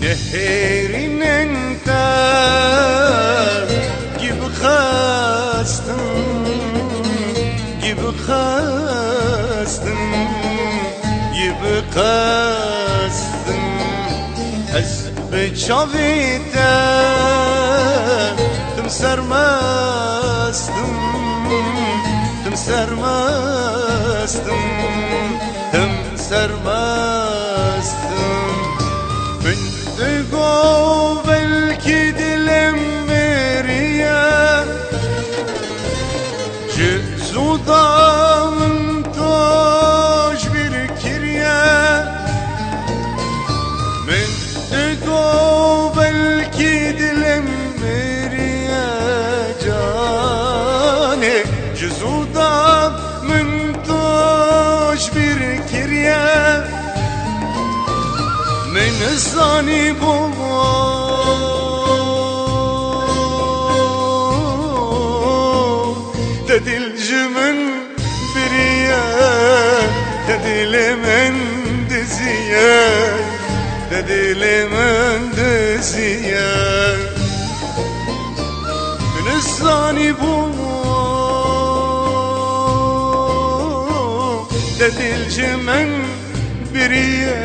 Neherin ente gibi kastım, gibi kastım, gibi kastım. Ez beçavite tüm sermastım, tüm sermastım, tüm sermastım. Go belki dilim veriye Cüzudamın taş bir kirye Men go belki dilim veriye Cane Cüzudamın taş bir kirye Men zani bu Dedilcimin biriye Dedilimin diziye Dedilimin diziye Men zani bu Dedilcimin biriye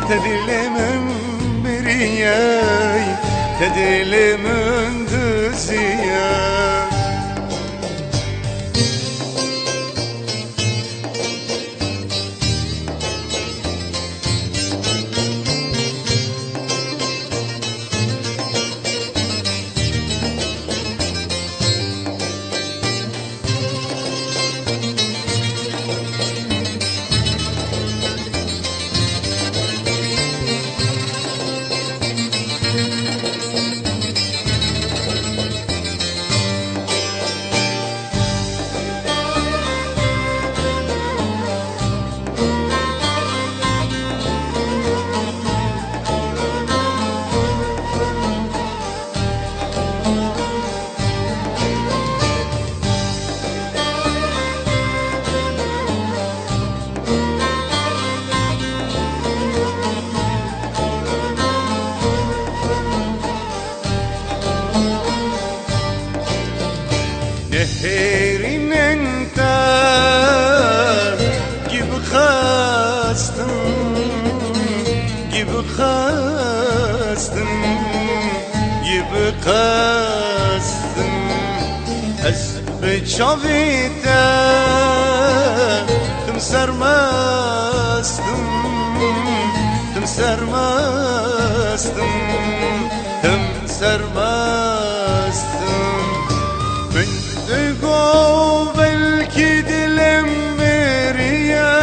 Dedilimin biriye Dedilimin diziye Neherin ente gibi kastım, gibi kastım, gibi kastım. Ez beçavite tüm sermastım, tüm sermastım, tüm sermastım. Go belki dilim veriye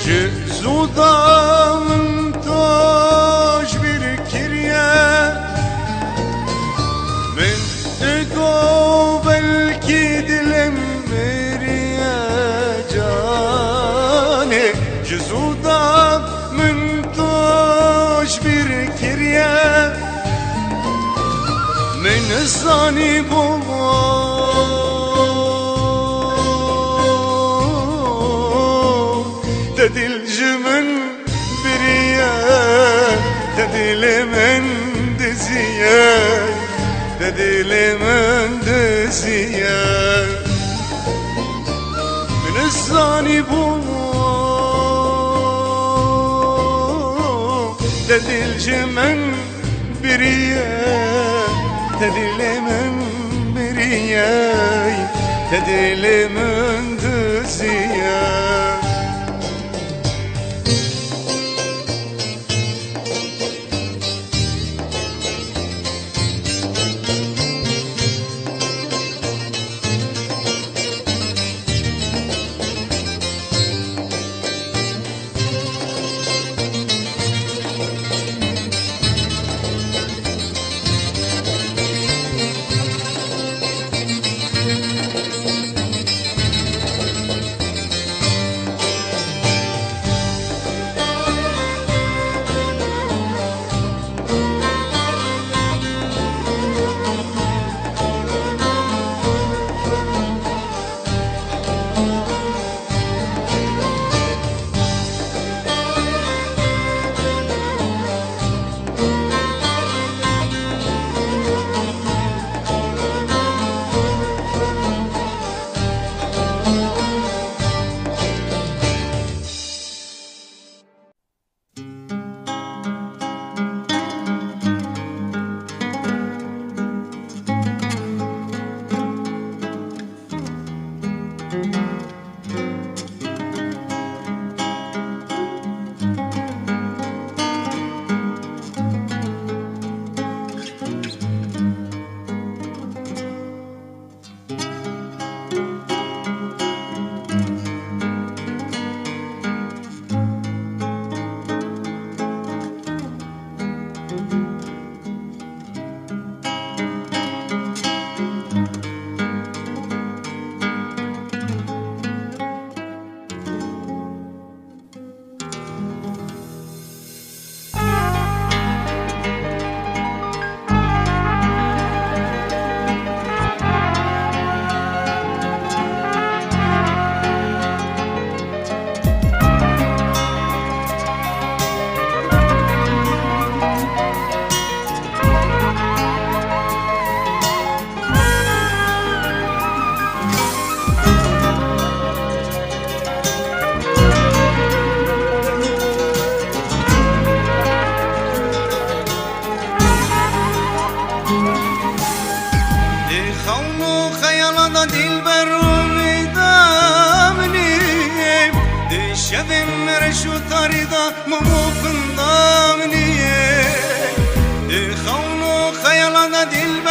Cüzudamın taş bir kirye Men go belki dilim veriye Cane Cüzudamın taş bir kirye Men zani bu Dedilcimin biriye Dedilimin diziye Dedilimin diziye Men zani bu Dedilcimin biriye Dedilimin biriye Dedilimin diziye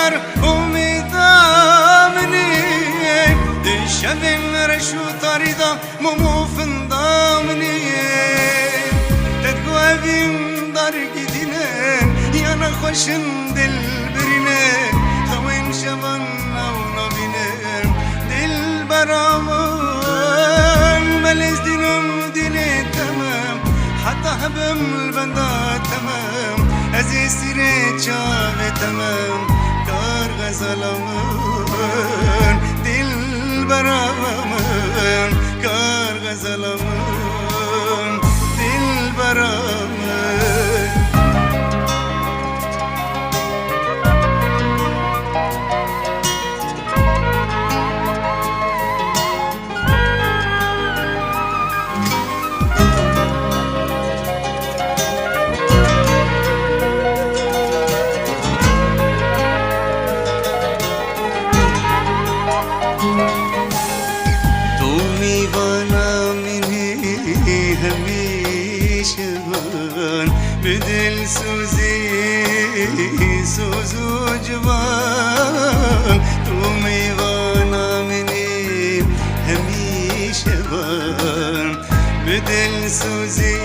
دلبر امیدامنی شبن رشو تاریدا مموفندامنی تدقوابیم دار گیدینن یانا خوشن دل برینه خوین شبان نو نبینن دل برامن بلز دینم دینه تمام حتی حبم البندا تمام ازی سیره چاوه تمام کار غزلامن دل برامن کار غزلامن دل برامن بدل سوزی سوزو جوان تو میوانا منی همیشه بان بدل سوزی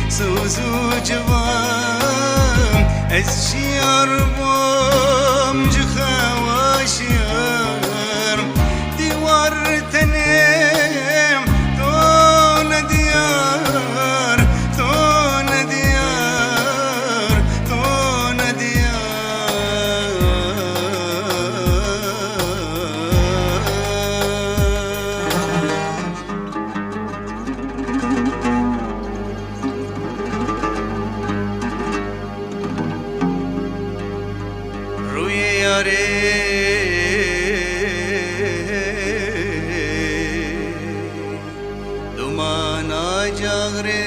سوزو جوان از شیار بام جخواشیار دیوار تنم تو ندیار dumana jagre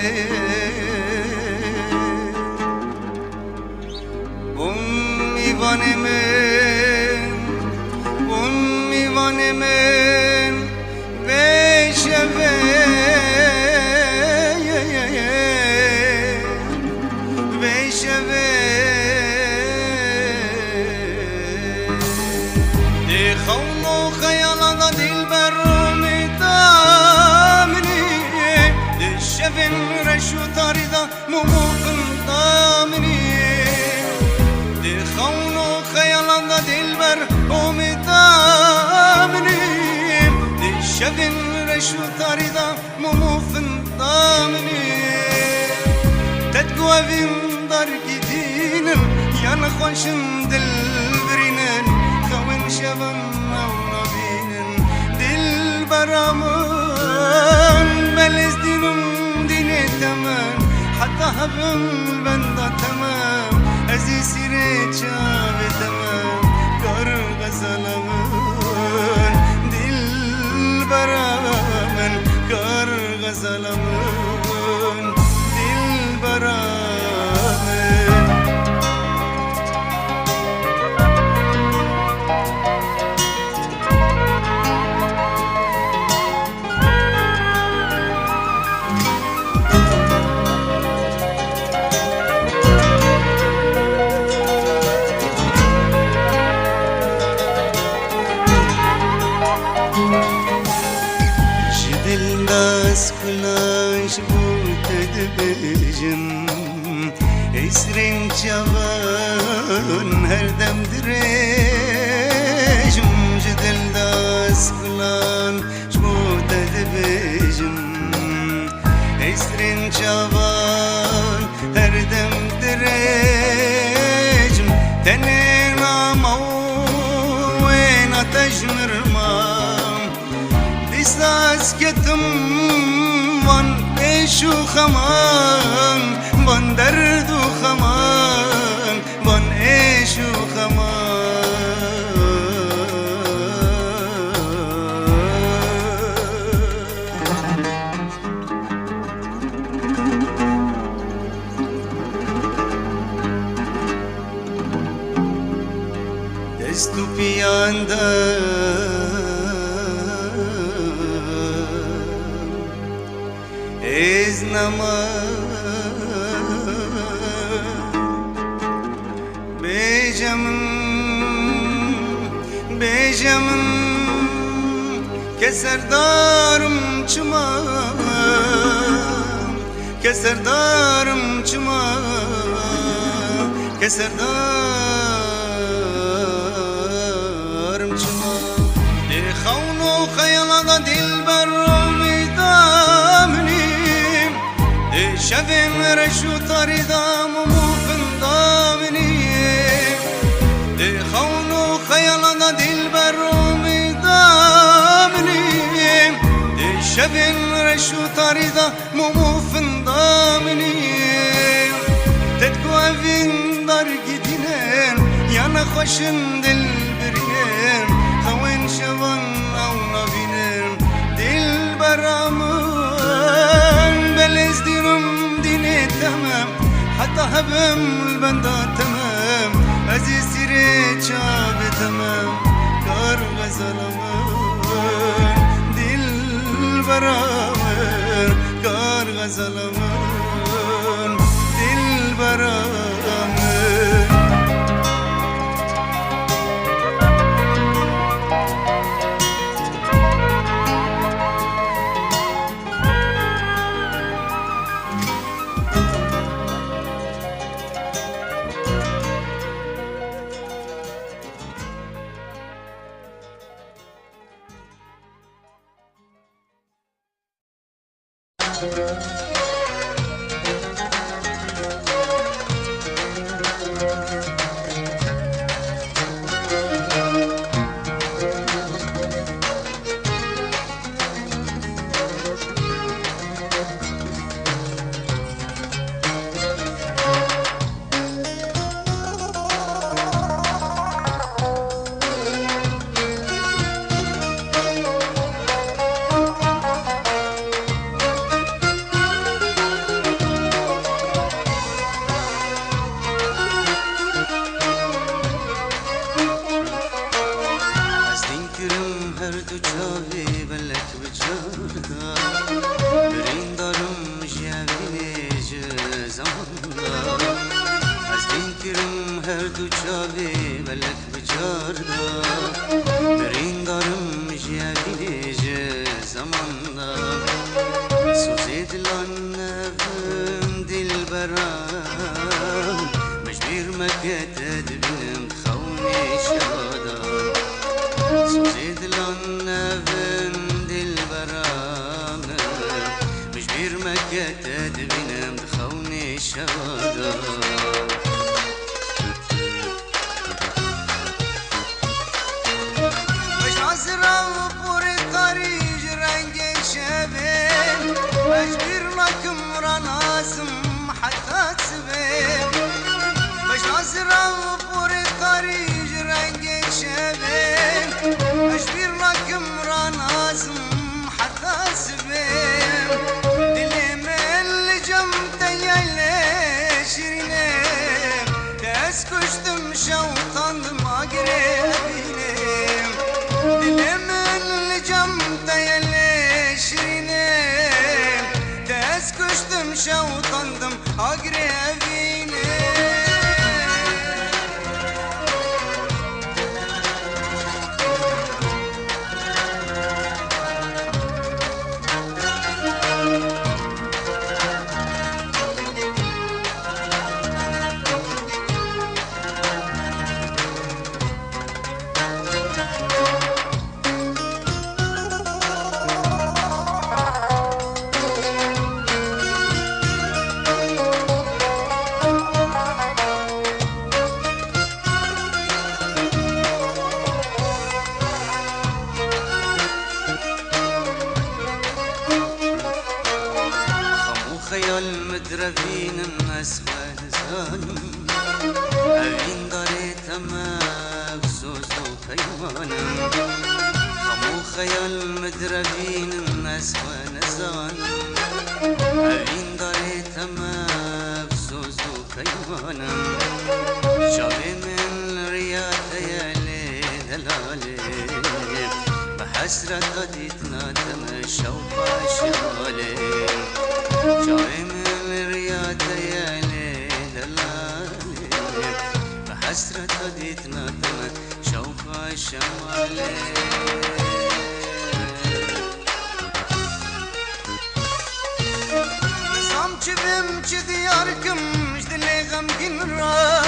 ummi men veşeve veşeve خونو خیالات دلبر امیدامنی شبن رشو تاریدا مموفندامنی خونو خیالات دلبر امیدامنی شبن رشو تاریدا مموفندامنی تدقوابیم دار گیدینن یانا خوشن دل برینن خوین شبن دل برامن بلز دینم دینه تمام حتی حبم البندا تمام ازی سیره چاوه تمام کار غزلامن دل برامن کار غزلامن دل برامن دلداز کلاش بود دبیجم اسرین جوان هر دم درجم دلداز کلاش بود دبیجم اسرین جوان هر دم درجم تنینا موین تجمرمام İstas ketim van eşu khaman van derdu khaman van eşu khaman destu piyanda ez nama bejam جمن که سردارم چما که سردارم چما که سردارم چما دی خون و خیال دل بر میدامنیم دی شبم رشو تاری دام و مفندامنیم دی خون و خیال دل بر شبن رشو تاريدا مموفن ضامنين تدقو افين دار جدينين يانا خوشن دل بريين خوين شوان او نبينين دل برامن بلز دينم ديني تمام حتى هبم البندا تمام ازي سيري شاب تمام كار غزلمن برامن کار غزلمن دل برامن حسرت قديتنا تمشى وفاشالي جاي من رياض يا ليل الليل بحسرت قديتنا تمشى شوق شماله Çivim çidiyarkım jdilee gamgin ra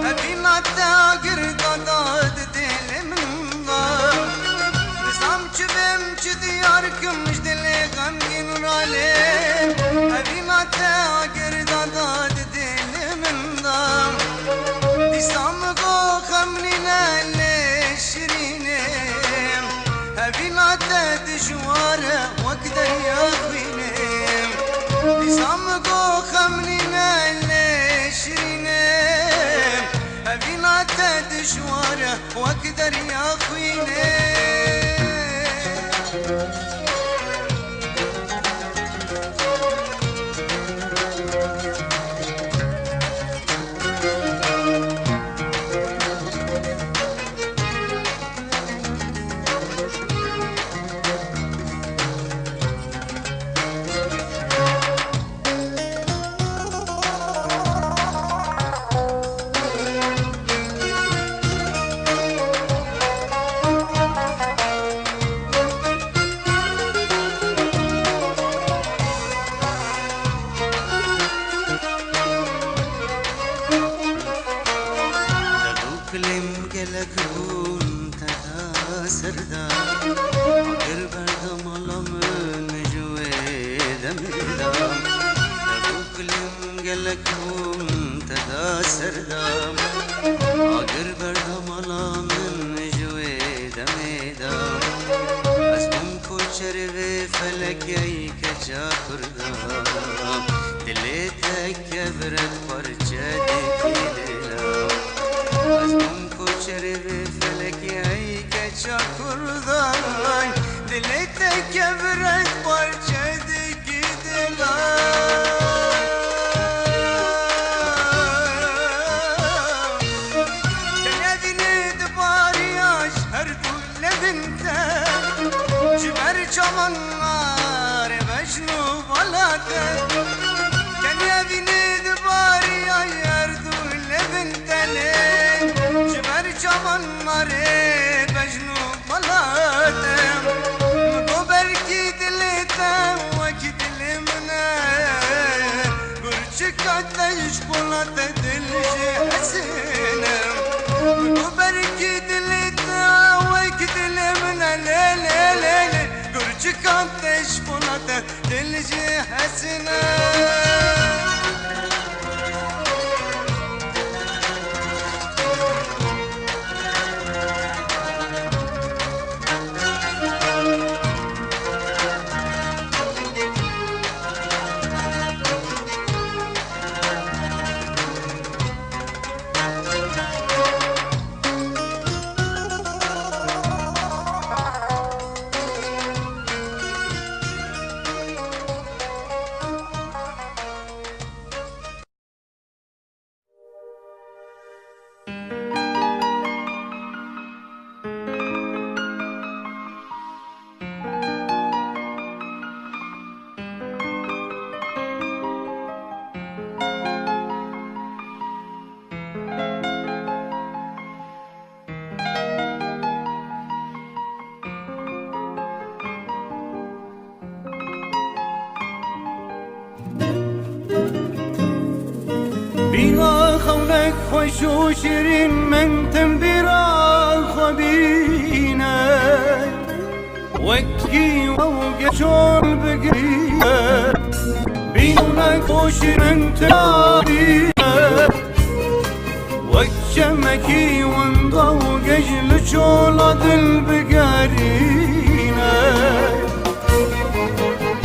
Evin hatta girdada dilim da Nizam çivim çidiyarkım jdilee gamgin ra le Evin hatta girdada dilim da Disam go khamnine le şirine Evin hatta dijwara vakda yakhvinem Samgo khamnina leshine Avina tadshwara waqdar ya khwine سردا اگر بردم علمن جوید میدا بکلم گلکم تدا سردا اگر بردم علمن جوید میدا از من کوچر و فلکی کجا کردا دلی تکبرت پرچه دیدم از من کوچر و فلکی Çakurday dilekte kevret parçadı gidiler Evini de bari yaş her dullevinde Ciber çamanlar mecnu balate Evini de bari yaş her dullevinde Ciber çamanlar شکلات دلجی حسینم برکی دلتا وک دلمن لیلی گرچکات شکلات دلجی حسینم بيرا خونك خوش وشيرين من تنبيرا خبينا وكي وقشور بقرينا بينا خوش من تنبيرا وكشمكي وانضو قجل شولد البقارينا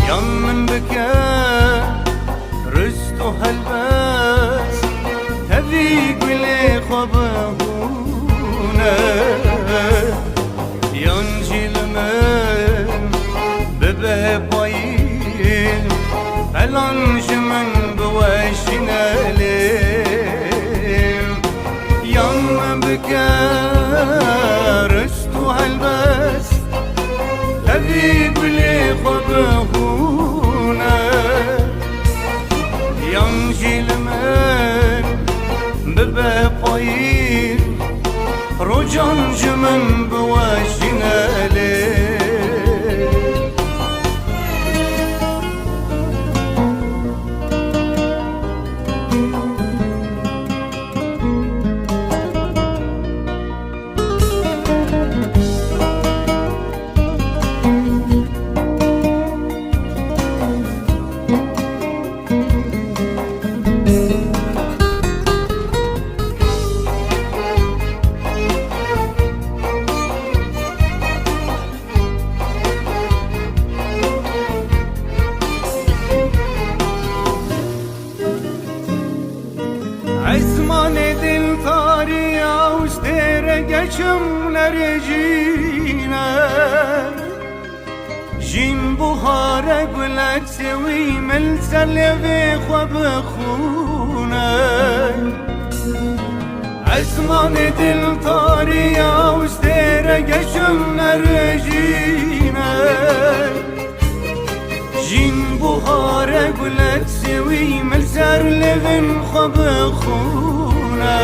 يم من بكا رستو هالباس تبيك بلي خبهونا ينجي لمن ببابايل فلانج من بواشنا ليل يم بكا رستو هالباس تبيك بلي خبهونا ينجي لمن ببابايل جان جمن بواشنالي عزمان دل طاريا وستير geçim نرجينا جين بخار قلت سوي ملسل في خبخونا عزمان دل طاريا وستير geçim نرجينا جين بخار قلت سوي ملسر لغن خبخونا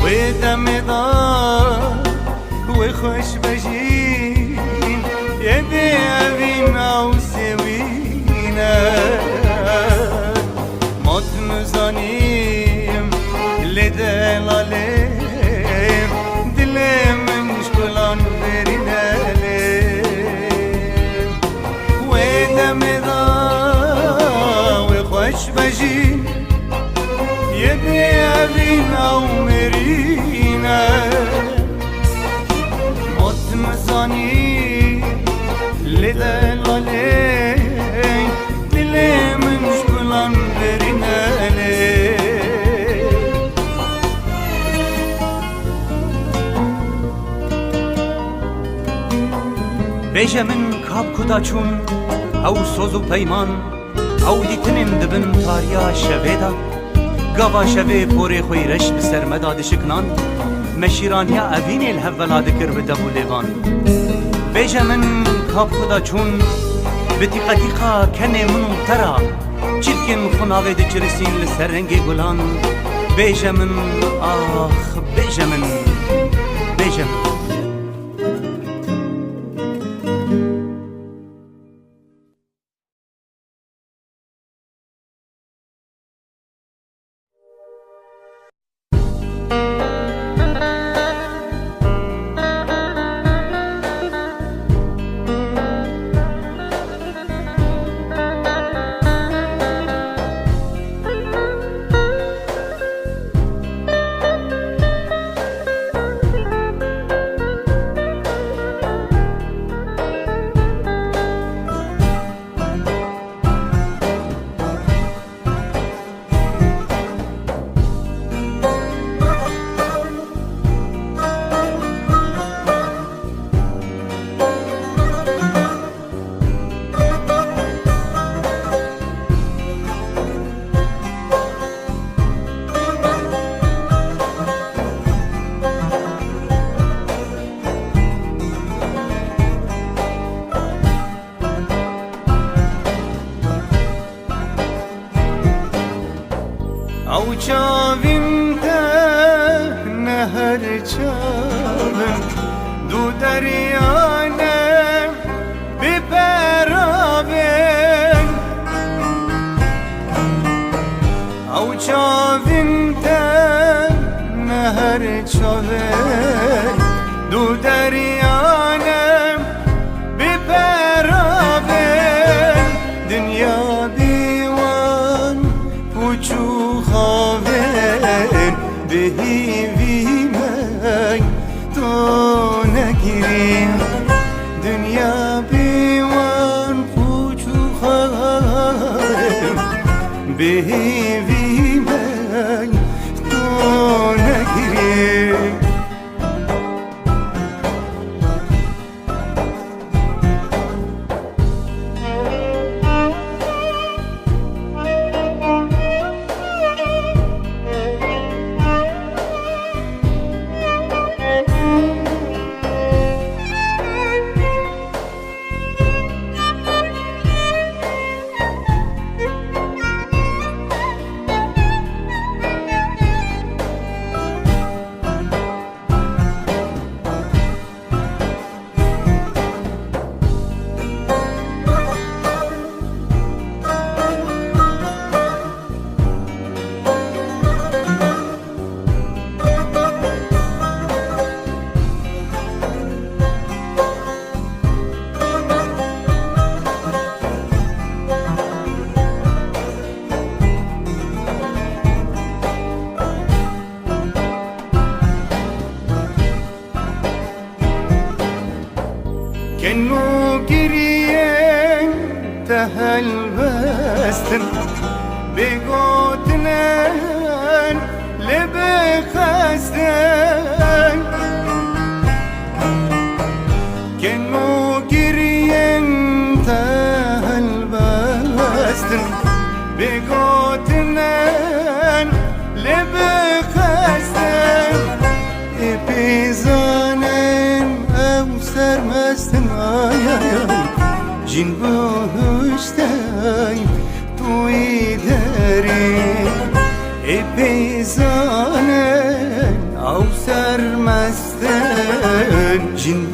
ودم دار وخوش بجين يبي أبينا وسوينا مات مزانيم لدلاليم دلم مشكلان برينا وخوش بجين يبي أبينا ومرينا موت مزاني لدلالي دلي من شكلان برينا بيجا من كاب كداچون او سوز و پیمان او دیتنم دبن تاریا شویدا گاوا شوی پوری خوی رش بسر مداد شکنان مشیرانیا اوین الهولا دکر بدبو لیوان بیجا من کاب خدا چون بتیقا تیقا کنه منو ترا چلکن خناوه دچرسین لسر رنگ گلان بیجا من آخ بیجا من او چاویم ده نهر چاویم دو دریانه بپرابیم او چاویم ده نهر چاویم دو دریانه بپرابیم دنیا دیوان پوچو خاوین بهیوی من تو نگیریم دنیا بیوان پوچو خاوین بهیوی من تو نگیریم هلبستن بگوتنن لب خستن کنو گرین تهلبستن بگوتنن لب خستن اپیزانن او سرمستن آی آی آی جین باشتن توی دری اپیزانن او سرمستن جین